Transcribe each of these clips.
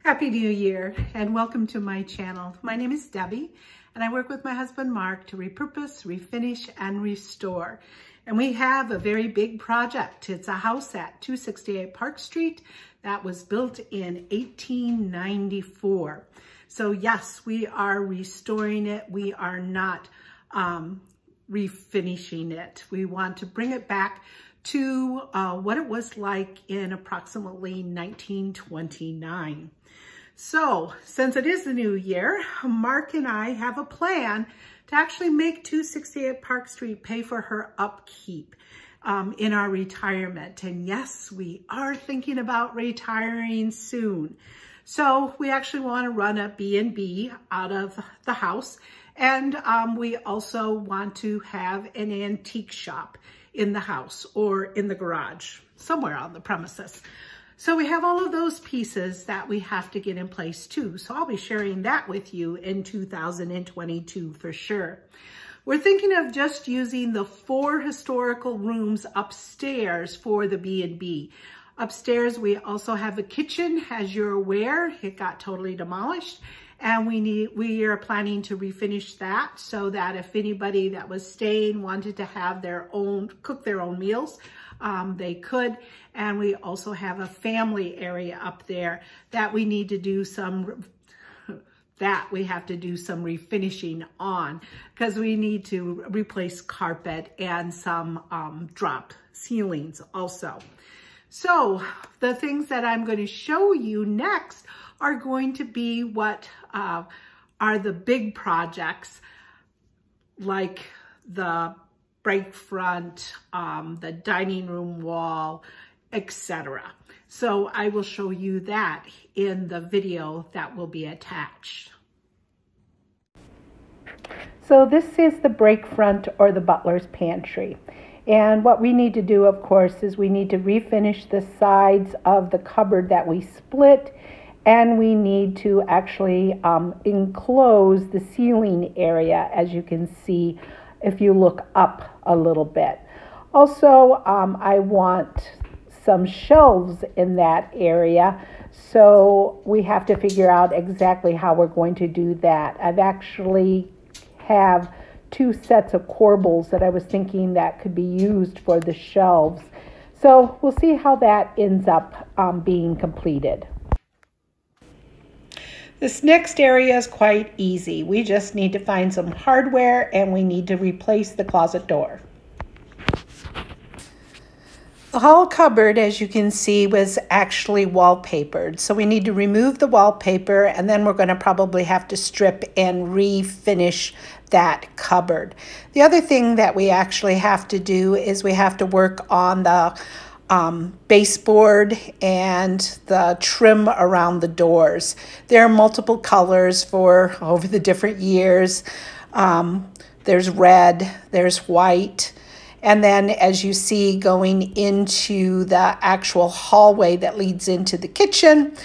Happy New Year and welcome to my channel. My name is Debbie and I work with my husband Mark to repurpose, refinish, and restore. And we have a very big project. It's a house at 268 Park Street that was built in 1894. So yes, we are restoring it. We are not refinishing it. We want to bring it back to what it was like in approximately 1929. So since it is the new year, Mark and I have a plan to actually make 268 Park Street pay for her upkeep in our retirement. And yes, we are thinking about retiring soon. So we actually want to run a B&B out of the house. And we also want to have an antique shop in the house or in the garage, somewhere on the premises. So we have all of those pieces that we have to get in place too. So I'll be sharing that with you in 2022 for sure. We're thinking of just using the 4 historical rooms upstairs for the B&B. Upstairs, we also have a kitchen, as you're aware. It got totally demolished. And we are planning to refinish that so that if anybody that was staying wanted to have cook their own meals, they could. And we also have a family area up there that we need to do some refinishing on because we need to replace carpet and some drop ceilings also. So the things that I'm going to show you next are going to be what are the big projects, like the break front, the dining room wall, etc. So I will show you that in the video that will be attached. So this is the break front or the Butler's pantry. And what we need to do, of course, is we need to refinish the sides of the cupboard that we split, and we need to actually enclose the ceiling area, as you can see if you look up a little bit. Also, I want some shelves in that area, so we have to figure out exactly how we're going to do that. I've actually have 2 sets of corbels that I was thinking that could be used for the shelves. So we'll see how that ends up being completed. This next area is quite easy. We just need to find some hardware and we need to replace the closet door. The hall cupboard, as you can see, was actually wallpapered. So we need to remove the wallpaper and then we're going to probably have to strip and refinish that cupboard. The other thing that we actually have to do is we have to work on the baseboard and the trim around the doors. There are multiple colors for over the different years. There's red, there's white. And then as you see going into the actual hallway that leads into the kitchen,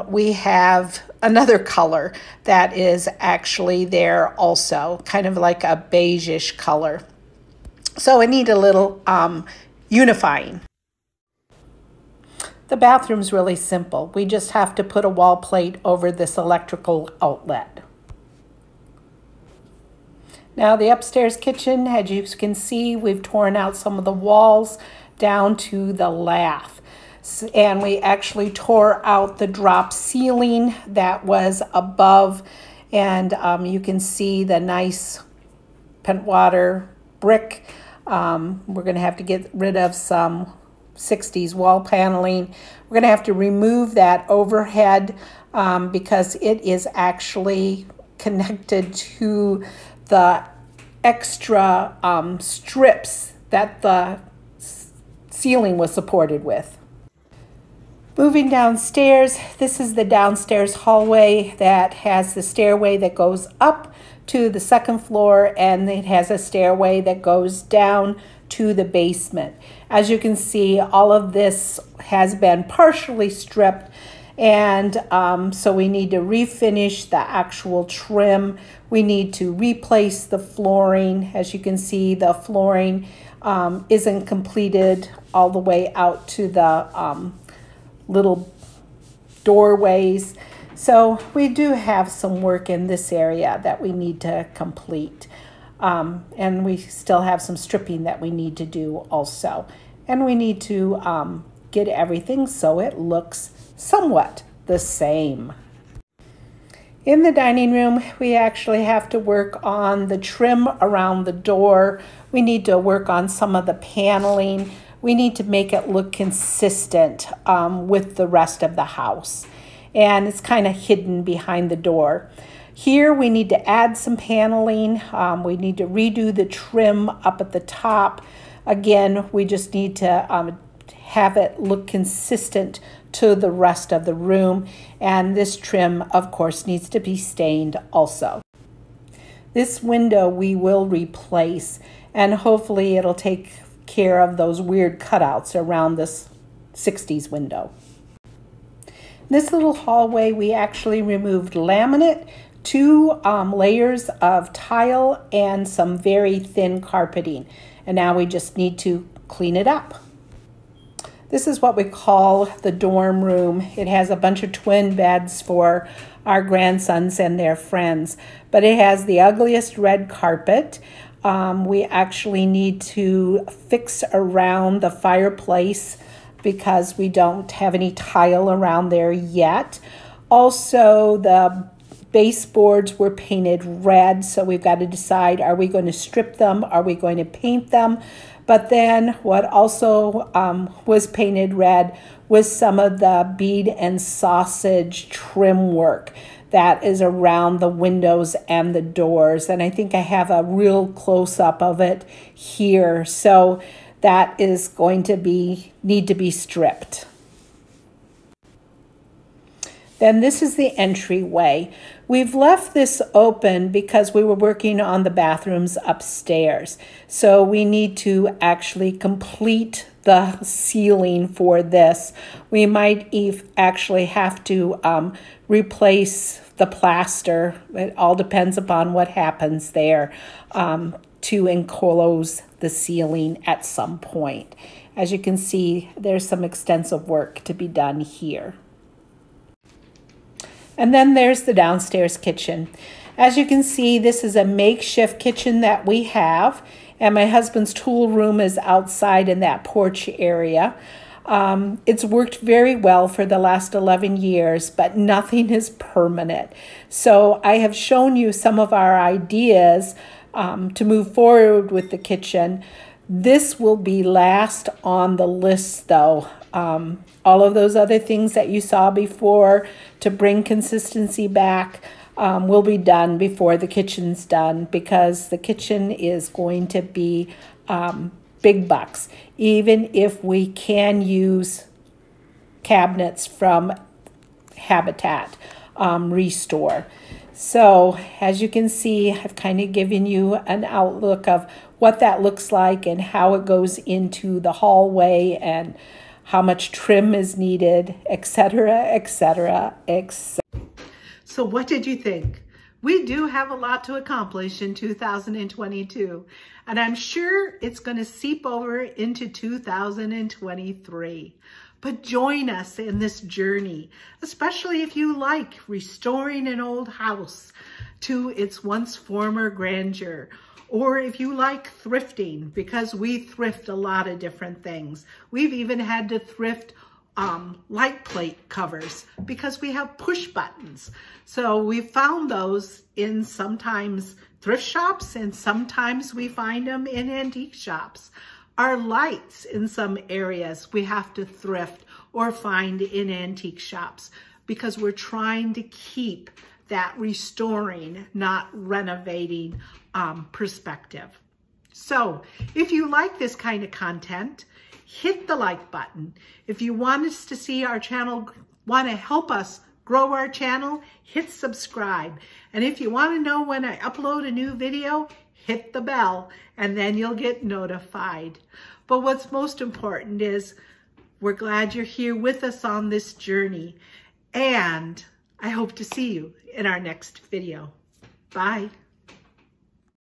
we have another color that is actually there also, kind of like a beige-ish color. So I need a little unifying. The bathroom's really simple. We just have to put a wall plate over this electrical outlet. Now the upstairs kitchen, as you can see, we've torn out some of the walls down to the lath. And we actually tore out the drop ceiling that was above. And you can see the nice Pentwater brick. We're going to have to get rid of some 60s wall paneling. We're going to have to remove that overhead because it is actually connected to the extra strips that the ceiling was supported with. Moving downstairs, this is the downstairs hallway that has the stairway that goes up to the 2nd floor, and it has a stairway that goes down to the basement. As you can see, all of this has been partially stripped, and so we need to refinish the actual trim. We need to replace the flooring. As you can see, the flooring isn't completed all the way out to the little doorways. So we do have some work in this area that we need to complete. And we still have some stripping that we need to do also. And we need to get everything so it looks somewhat the same. In the dining room, we actually have to work on the trim around the door. We need to work on some of the paneling. We need to make it look consistent with the rest of the house. And it's kind of hidden behind the door. Here we need to add some paneling. We need to redo the trim up at the top. Again, we just need to have it look consistent to the rest of the room. And this trim, of course, needs to be stained also. This window we will replace, and hopefully it'll take care of those weird cutouts around this 60s window. This little hallway, we actually removed laminate, 2 layers of tile, and some very thin carpeting. And now we just need to clean it up. This is what we call the dorm room. It has a bunch of twin beds for our grandsons and their friends, but it has the ugliest red carpet. We actually need to fix around the fireplace because we don't have any tile around there yet. Also, the baseboards were painted red, so we've got to decide, are we going to strip them? Are we going to paint them? But then what also was painted red was some of the bead and sausage trim work that is around the windows and the doors. And I think I have a real close-up of it here. So that is going to need to be stripped. Then this is the entryway. We've left this open because we were working on the bathrooms upstairs. So we need to actually complete the ceiling for this. We might actually have to replace the plaster. It all depends upon what happens there to enclose the ceiling at some point. As you can see, there's some extensive work to be done here. And then there's the downstairs kitchen. As you can see, this is a makeshift kitchen that we have, and my husband's tool room is outside in that porch area. It's worked very well for the last 11 years, but nothing is permanent. So I have shown you some of our ideas to move forward with the kitchen. This will be last on the list, though. All of those other things that you saw before to bring consistency back will be done before the kitchen's done, because the kitchen is going to be big bucks, even if we can use cabinets from Habitat Restore. So as you can see, I've kind of given you an outlook of what that looks like and how it goes into the hallway and how much trim is needed, etc., etc., etc. So what did you think? We do have a lot to accomplish in 2022, and I'm sure it's going to seep over into 2023. But join us in this journey, especially if you like restoring an old house to its once former grandeur, or if you like thrifting, because we thrift a lot of different things. We've even had to thrift light plate covers because we have push buttons. So we found those in sometimes thrift shops, and sometimes we find them in antique shops. Our lights in some areas we have to thrift or find in antique shops because we're trying to keep that restoring, not renovating perspective. So if you like this kind of content, hit the like button. If you want us to see our channel, want to help us grow our channel, hit subscribe. And if you want to know when I upload a new video, hit the bell and then you'll get notified. But what's most important is we're glad you're here with us on this journey, and I hope to see you in our next video. Bye.